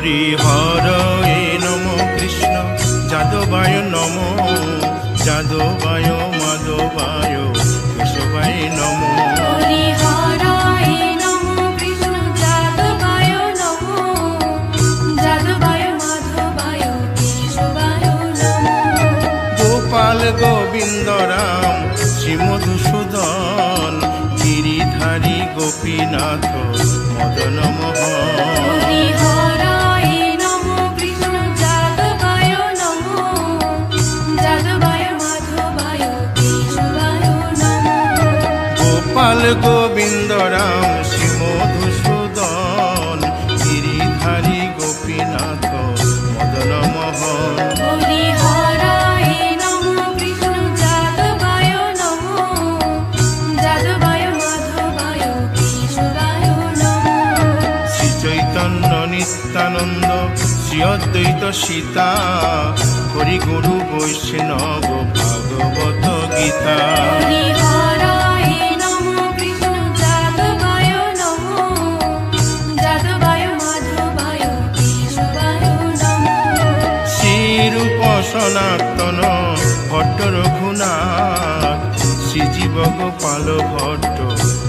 হরি হরয়ে নম কৃষ্ণ যাদবায় নম যাদবায় মাধবায় কেশবায় নম হরি হরায় নমো কৃষ্ণ যাদবায় নমো যাদবায় মাধবায় কেশবায় নমো গোপাল গোবিন্দ রাম শ্রী মধুসূদন গিরিধারী গোপীনাথ মদন মোহন হরি হরায় নমো কৃষ্ণ যাদবায় নমো যাদবায় মাধবায় কেশবায় নমো গোপাল গোবিন্দ রাম শ্রী মধুসূদন গিরিধারী গোপীনাথ মদন মোহন হরি হরায় নমো কৃষ্ণ যাদবায় নমো যাদবায় মাধবায় কেশবায় নমো শ্রী চৈতন্য নিত্যানন্দ শ্রী অদ্বৈত সীতা হরি গুরু বৈষ্ণব ভাগবত গীতা হরি হরায় নমো কৃষ্ণ যাদবায় নমো যাদবায় মাধবায় কেশবায় নমো শ্রীরূপ সনাতন ভট্ট রঘুনাথ শ্রীজীব গোপাল ভট্ট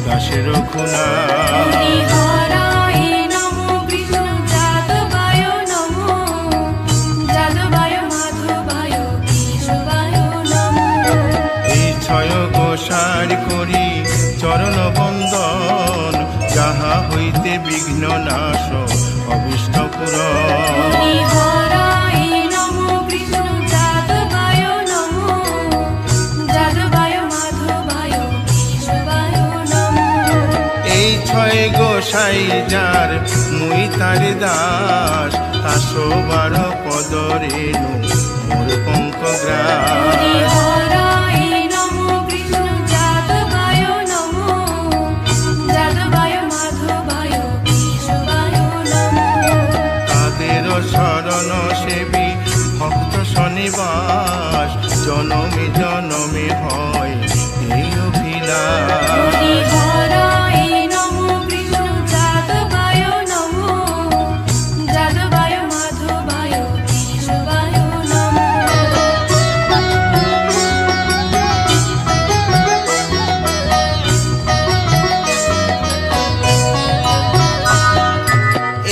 দাসে রঘুনাথ হরি হরায় নমো কৃষ্ণ যাদবায় নমো যাদবায় মাধবায় কেশবায় নমো এই ছয় গোসার করি চরণ বন্দন যাহা হইতে বিঘ্ন নাশ অভিষ্ট পুরন হরি হরায় নমো কৃষ্ণ যাদবায় নমো যাদবায় মাধবায় কেশবায় নমো এই ছয় গোসাই যার মুই তার দাস তাসো বার পদ রেণু মোর পঙ্ক হরি গ্রাস হরায় নমো কৃষ্ণ যাদবায় নমো যাদবায় মাধবায় কেশবায় নমো তাদের শরণ সেবী ভক্ত শনিবাস জনমে জনমে হয় এই অভিলাষ হরি হরায় নমো কৃষ্ণ যাদবায় নমো যাদবায় মাধবায় কেশবায় নমো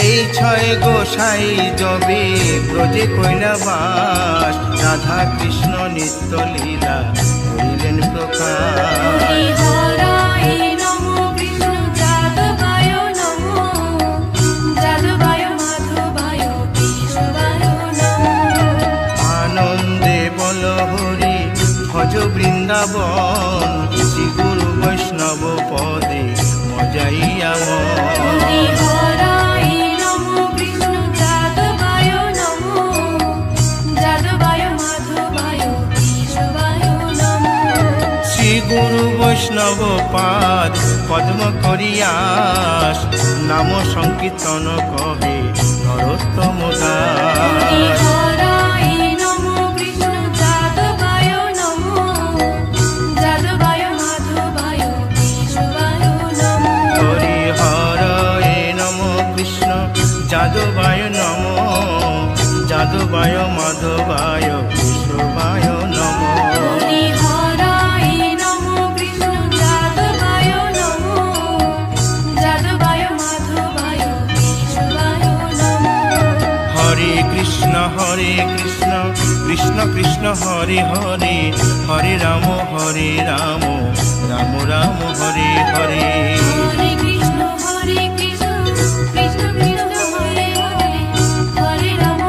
এই ছয় গোসাই যবে ব্রজে কৈলাবাস রাধা কৃষ্ণ নিত্য লীলা করিলেন প্রকাশ হরি হরায় নমো কৃষ্ণ যাদবায় নমো যাদবায় মাধবায় কেশবায় নমো আনন্দে বল হরি ভজ বৃন্দাবন শ্রী গুরু বৈষ্ণব পদে মজাইয়া হরি হরায় নমো কৃষ্ণ যাদবায় নমো যাদবায় মাধবায় কেশবায় নমো শ্রী গুরু বৈষ্ণব পাদ পদ্ম করিয়াস নাম সংকীর্তন কহে নরোত্তম হরি দাস হরায় নমো কৃষ্ণ যাদবায় নমো যাদবায় মাধবায় কেশবায় নমো হরি হরয়ে নম কৃষ্ণ যাদবায় নম যাদবায় মাধবায় কেশবায় নম হরি হরায় নমো কৃষ্ণ যাদবায় নমো যাদবায় মাধবায় কেশবায় নমো হরে কৃষ্ণ কৃষ্ণ কৃষ্ণ হরে হরে হরে রাম রাম রাম হরে হরে হরে কৃষ্ণ কৃষ্ণ কৃষ্ণ হরে হরে হরে রাম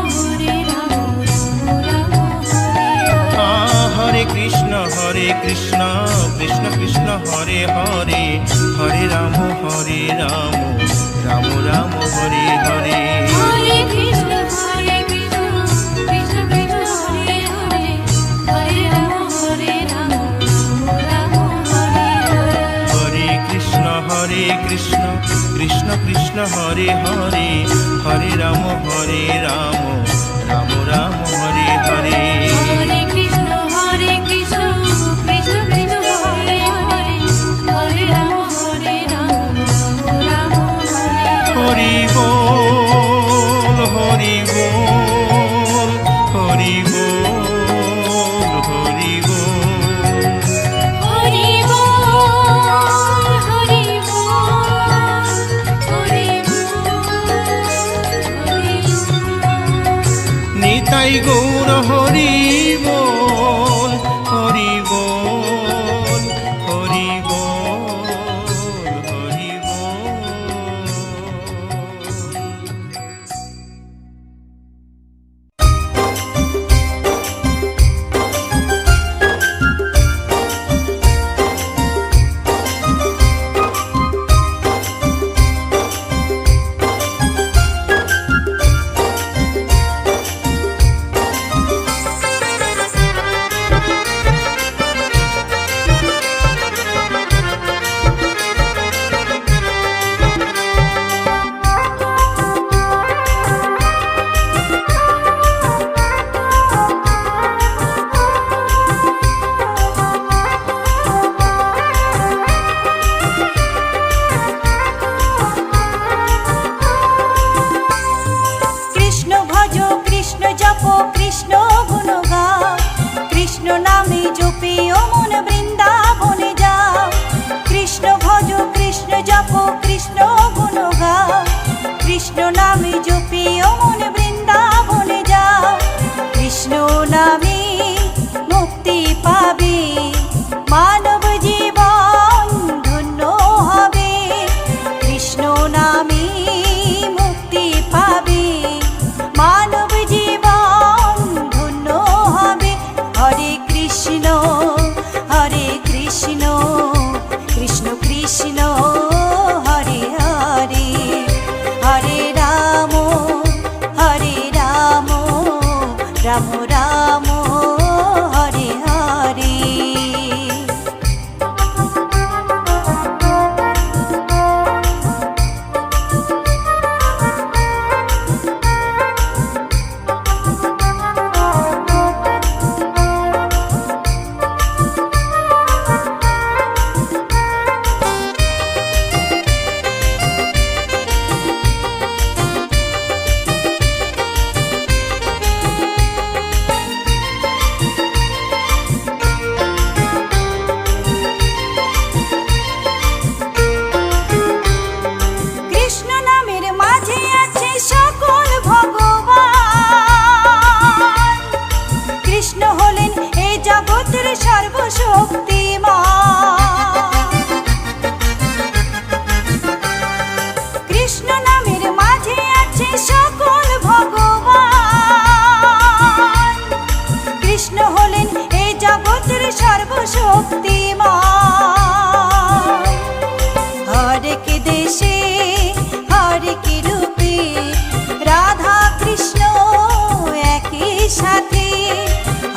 রাম রাম হরে হরে হরে কৃষ্ণ কৃষ্ণ কৃষ্ণ হরে হরে হরে রাম রাম রাম হরে হরে হরে কৃষ্ণ কৃষ্ণ কৃষ্ণ হরে হরে হরে রাম রাম রাম হরে হরে হরে কৃষ্ণ কৃষ্ণ কৃষ্ণ হরে হরে হরে রাম রাম রাম হরে হরে হরে কৃষ্ণ কৃষ্ণ কৃষ্ণ হরে হরে হরে রাম রাম রাম হরে হরে হরি বল নামে জপে ও মন বৃন্দাবনে যাও, কৃষ্ণ ভজ কৃষ্ণ জপ কৃষ্ণ গুণ গাও, কৃষ্ণ নামে জপে ও মন বৃন্দাবনে যাও, কৃষ্ণ নামে মুক্তি পাবে, মানব জীবন ধন্য হবে, কৃষ্ণ নামে মুক্তি পাবে, মানব জীবন ধন্য হবে। হরে কৃষ্ণ কৃষ্ণ কৃষ্ণ হরে হরে, হরে রাম রাম রাম হরে হরে। কৃষ্ণ নামের মাঝে আছে সকল ভগবান, কৃষ্ণ হলেন এই জগতের সর্বশক্তিমান, কৃষ্ণ নামের মাঝে আছে সকল ভগবান, কৃষ্ণ হলেন এই জগতের সর্বশক্তিমান। হরেক দেশে হরেক রূপে রাধা কৃষ্ণ একই সাথে,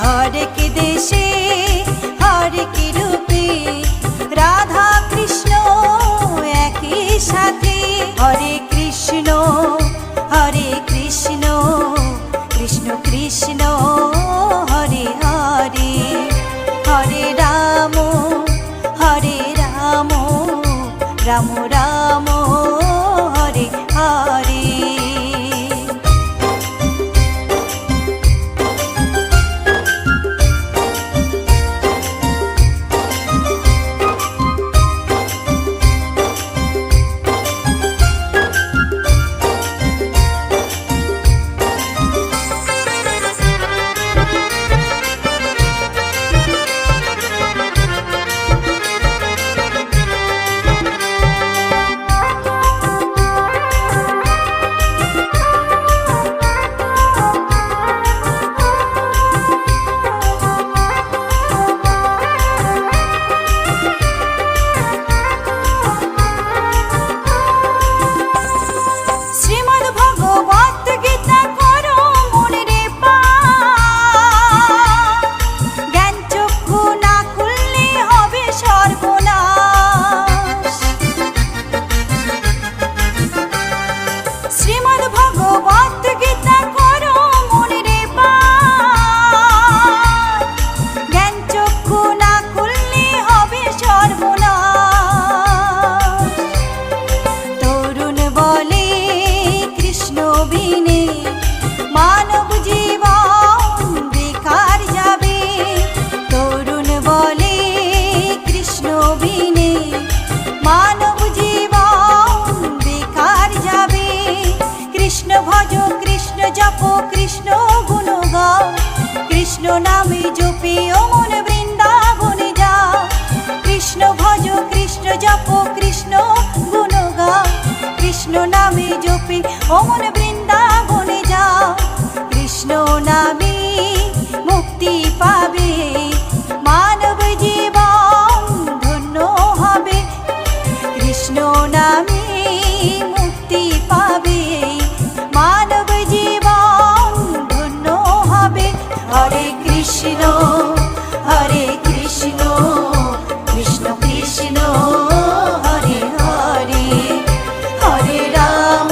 হরেক দেশে হরেক রূপে রাধা কৃষ্ণ একই সাথে। হরে কৃষ্ণ কৃষ্ণ কৃষ্ণ হরে হরে, হরে রাম রাম রাম হরে হরে। শ্রীমদ্ ভগবত গীতা করো মনে রে পাঠ, জ্ঞান চক্ষু না খুললে হবে সর্বনাশ। শ্রীমদ্ ভগবত গীতা করো মনে রে পাঠ, জ্ঞান চক্ষু না খুললে হবে সর্বনাশ। তরুণ বলে কৃষ্ণ বিনে মানব জীবন বেকার যাবে, তরুণ বলে কৃষ্ণ বিনে মানব জীবন বেকার যাবে, কৃষ্ণ ভজ কৃষ্ণ জপ কৃষ্ণ গুণ গাও, কৃষ্ণ নামে জপে ও মন বৃন্দাবনে যাও, কৃষ্ণ ভজ কৃষ্ণ জপ কৃষ্ণ গুণ গাও, কৃষ্ণ নামে জপে ও মন বৃন্দাবনে যাও, কৃষ্ণ নামে মুক্তি পাবে, মানব জীবন ধন্য হবে, কৃষ্ণ নামে মুক্তি পাবে, মানব জীবন ধন্য হবে। হরে কৃষ্ণ কৃষ্ণ কৃষ্ণ হরে হরে, হরে রাম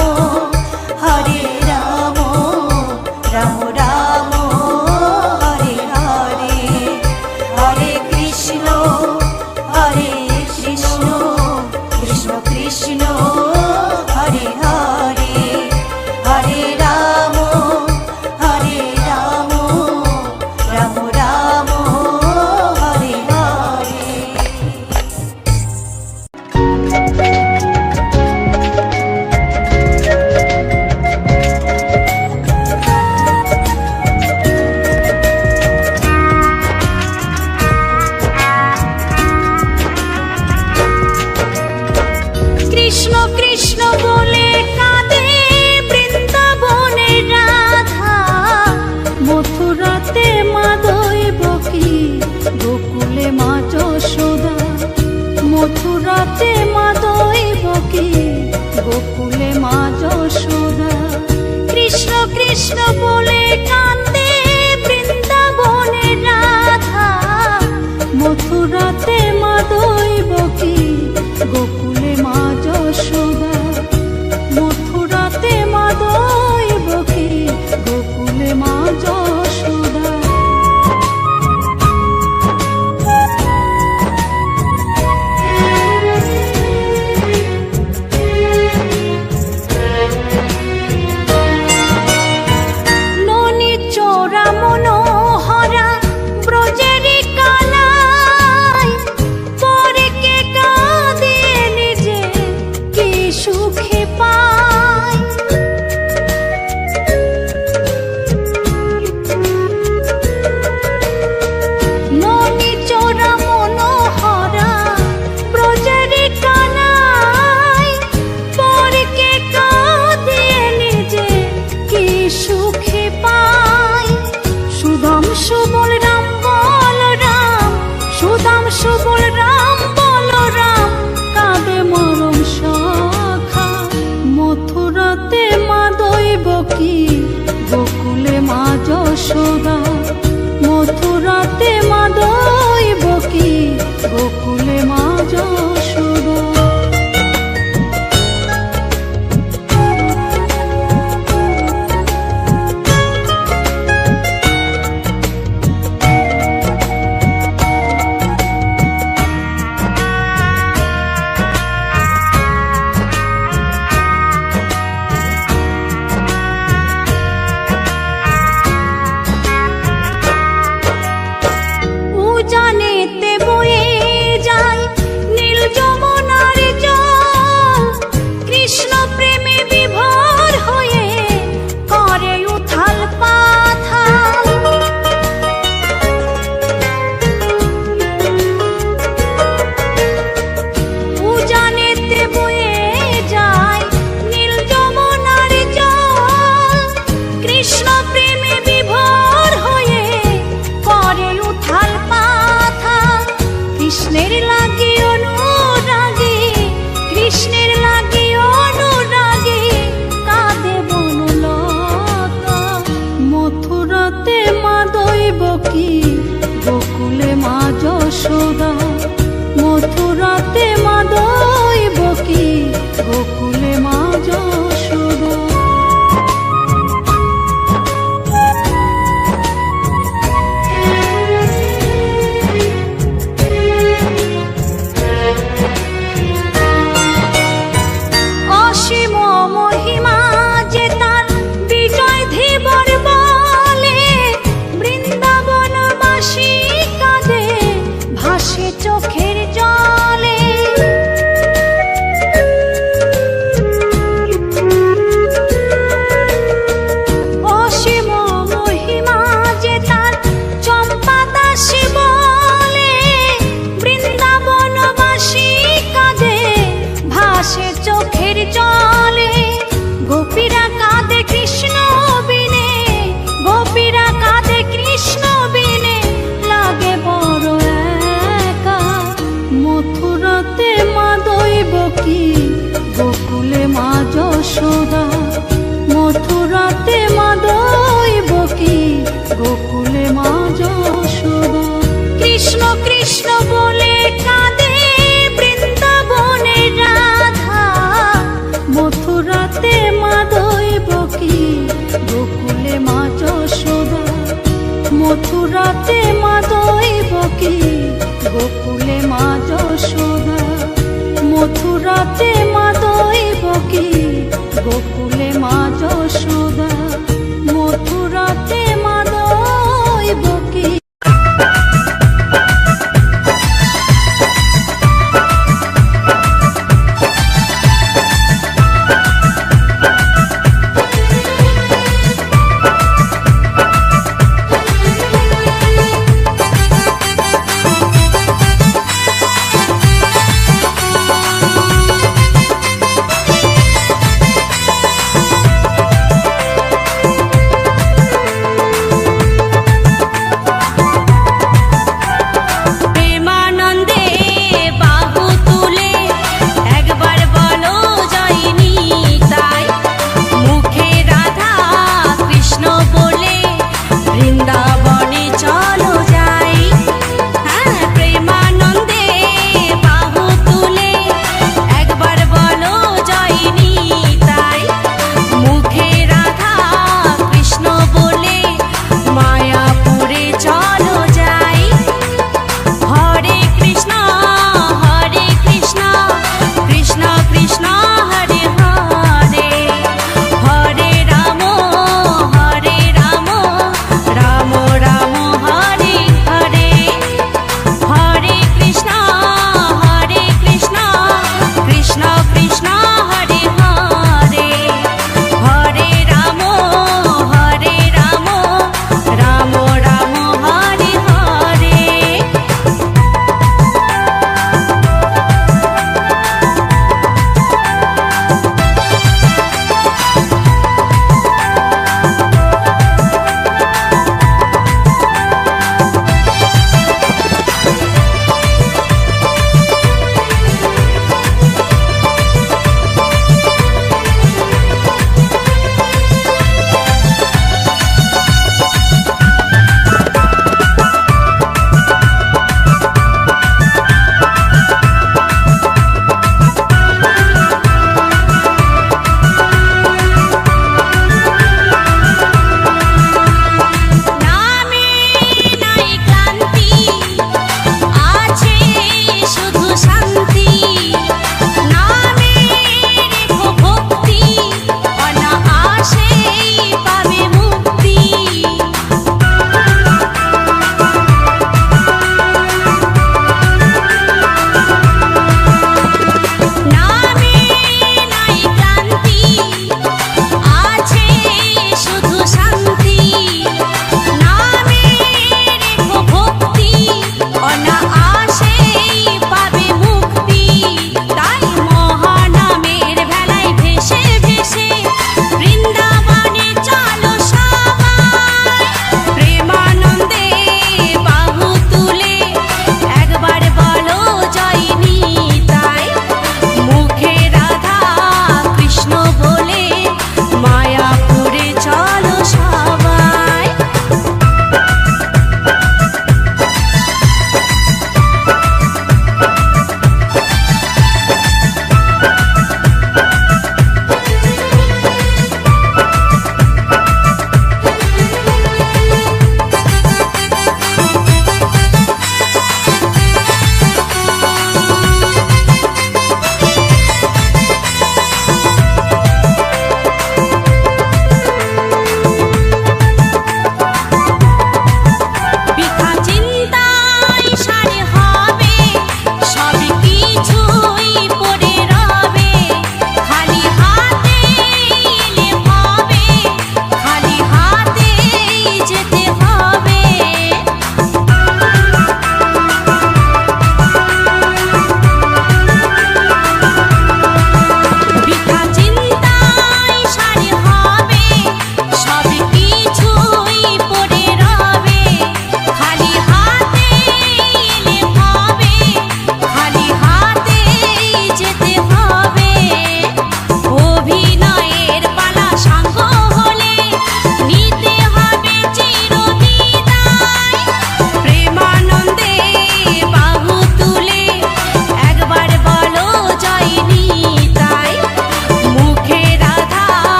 মথুরাতে মা দৈবকী, গোকুলে মা যশোদা। মথুরাতে মা দৈবকী, গোকুলে মা যশোদা। ননি চোরা মনোহরা ব্রজেরি কালাই, পরে কে কাঁদিয়ে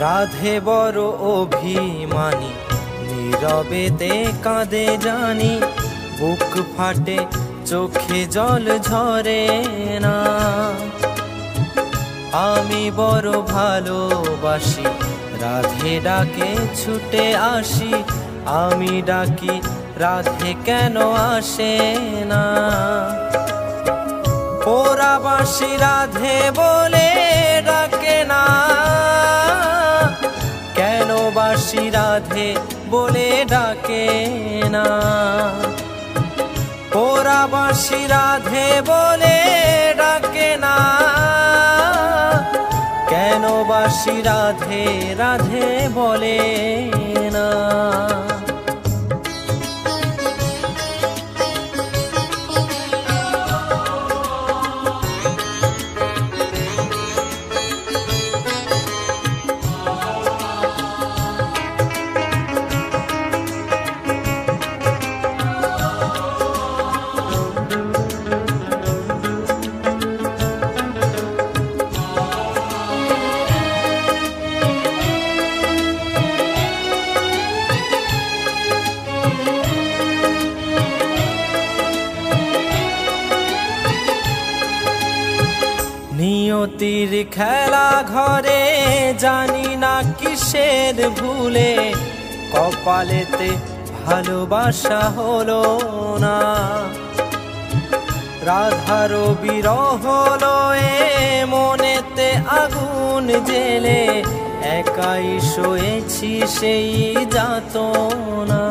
রাধে বড় অভিমানী, নীরবেতে কাঁদে জানি, বুক ফাটে চোখে জল ঝরে না। আমি বড় ভালোবাসি, রাধে ডাকে ছুটে আসি, আমি ডাকি রাধে কেন আসে না। ওরা বাঁশি রাধে বলে ডাকে না, কেন বাঁশি রাধে বলে ডাকে না। ওরা বাঁশি রাধে বলে ডাকে না, কেন বাঁশি রাধে রাধে বলে না। নিয়তির খেলা ঘরে জানি না কিসের ভুলে, কপালেতে ভালোবাসা হলো না। রাধার বিরহ লয়ে মনেতে আগুন জেলে, একাই শোয়েছি সেই যাতনা।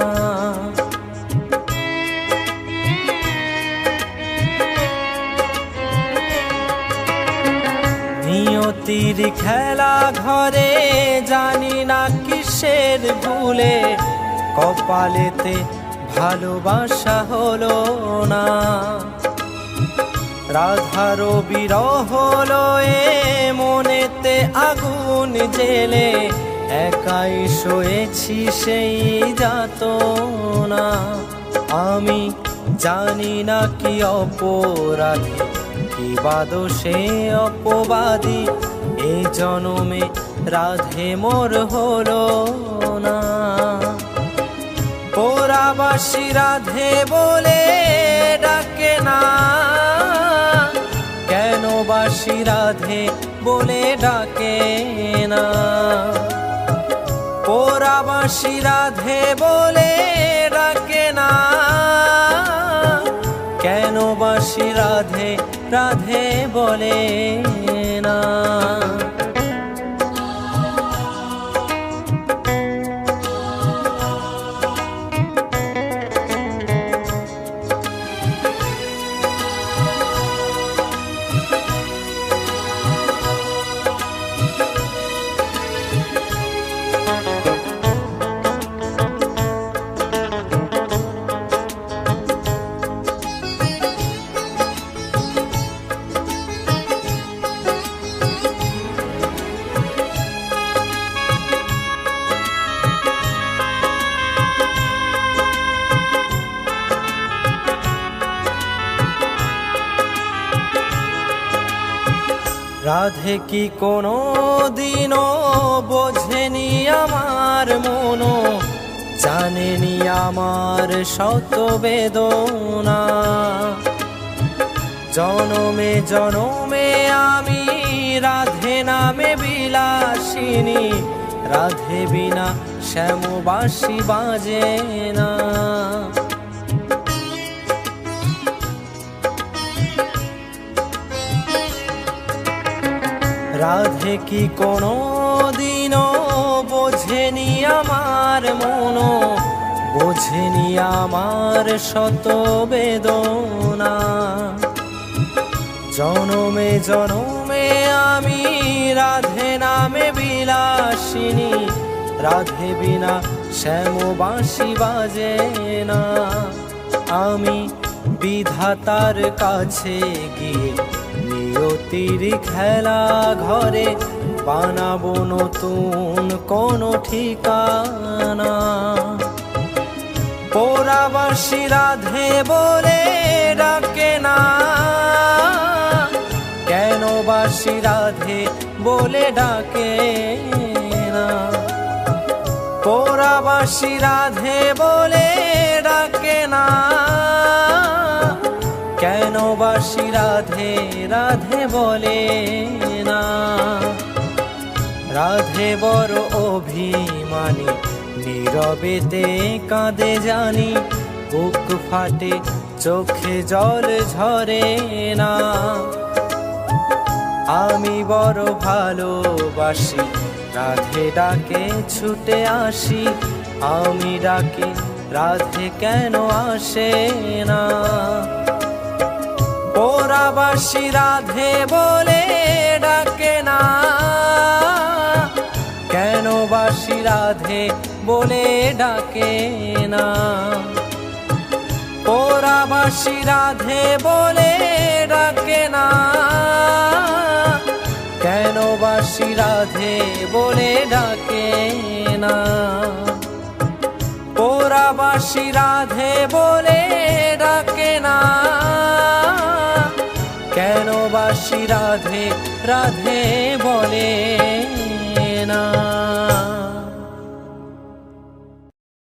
নিয়তির খেলা ঘরে জানি না কিসের ভুলে, কপালেতে ভালোবাসা হলো না। রাধার বিরহ লয়ে মনেতে আগুন জেলে, একাই শোয়েছি সেই যাতনা। আমি জানি না কি অপরাধী, কি বাদোষে অপবাদী, এই জনমে রাধে মোর হলো না। ওরা বাঁশি রাধে বলে ডাকে না, কেন বাঁশি রাধে বলে ডাকে না। ওরা বাঁশি রাধে বলে ডাকে না, কেন বাঁশি রাধে রাধে বলে না। রাধে কি কোনো দিনও বোঝেনি আমার মনো, জানেনি আমার শত বেদনা। জনমে জনমে আমি রাধে নামে বিলাসিনী, রাধে বিনা শ্যামবাসী বাজে না। রাধে কি কোনো দিনও বোঝেনি আমার মনো, বোঝেনি আমার শত বেদনা। জনমে জনমে আমি রাধে নামে বিলাসিনী, রাধে বিনা শ্যামবাসী বাজে না। আমি বিধাতার কাছে গিয়ে নিয়তির খেলা ঘরে বানাবো নতুন কোনো ঠিকানা। ওরা বাঁশি রাধে বলে ডাকে না, কেন বাঁশি রাধে বলে ডাকে না। পোড়াবাসী রাধে বলে ডাকে না, কেন বাসী রাধে রাধে বলে না। রাধে বড় অভিমানী, নীরবেতে কাঁদে জানি, বুক ফাটে চোখে জল ঝরে না। আমি বড় ভালোবাসি, রাধে ডাকে ছুটে আসি, আমি ডাকে রাধে কেন আসে না। পোড়াবাসী রাধে বলে ডাকে না, কেন বাসী রাধে বলে ডাকে না। পোড়াবাসী রাধে বলে ডাকে না, কেন বাসী রাধে বলে ডাকে না। পোড়াবাসী রাধে বলে ডাকে না, কেন বাসী রাধে রাধে বলে